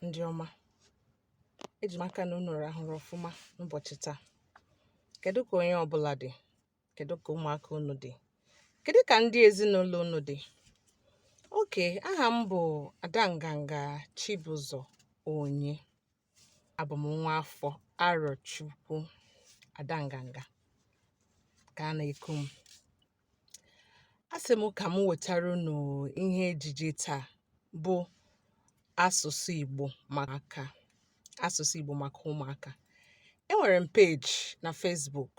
ndị ọma, eji m aka na unu rahụrụ ọfụma n'ụbọchị taa. Kedu ka onye ọbụla dị? Kedu ka ụmụaka unu dị? Kedu ka ndị ezinụlọ unu dị? Oke, aha m bụ Adanganga Chibụzọ Onye. Abụ m nwa afọ Arochukwu Adanganga ka a na-eku m. A sị m ka m wetara unu ihe ejije taa bụ asụsụ Igbo maka ụmụaka. Enwere m peji na Facebook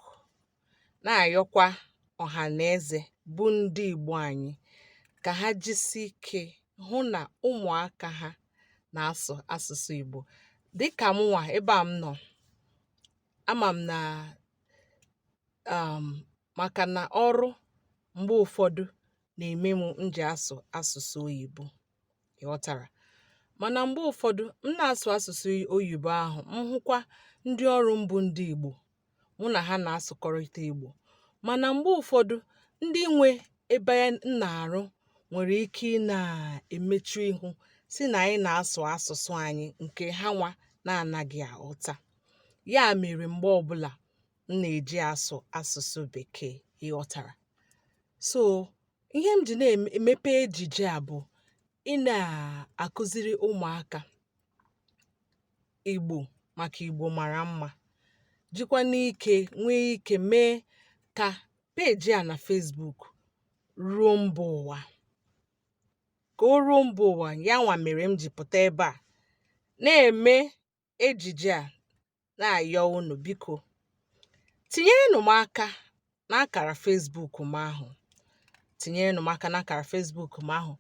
na-ayọkwa ọha na eze bụ ndị Igbo anyị ka ha jisi ike hụ na ụmụaka ha na-asụ asụsụ Igbo. Dịka m nwa ebe a m nọ, ama m na maka na ọrụ mgbe ụfọdụ na-eme m nji asụ asụsụ oyibo, ịghọtara. Mana mgbe ụfọdụ m na-asụ asụsụ oyibo ahụ, m hụkwa ndị ọrụ mbụ ndị Igbo, mụ na ha na-asụkọrịta Igbo. Mana mgbe ụfọdụ ndị nwe ebe m na-arụ nwere ike ị na-emechu ihu si na anyị na-asụ asụsụ anyị nke ha nwa na-anaghị aghọta. Ya mere mgbe ọbụla m na-eji asụ asụsụ Bekee, ịghọtara. So ihe m ji na-emepe ejije a bụ ị na-akụziri ụmụaka Igbo maka Igbo mara mma, jikwa n'ike nwee ike mee ka peji a na Facebook ruo mba ụwa, ka o ruo mba ụwa. Ya nwa mere m ji pụta ebe a na-eme ejije a na-ayọ unu, biko tinyerenụ m aka n'akara Facebook m ahụ.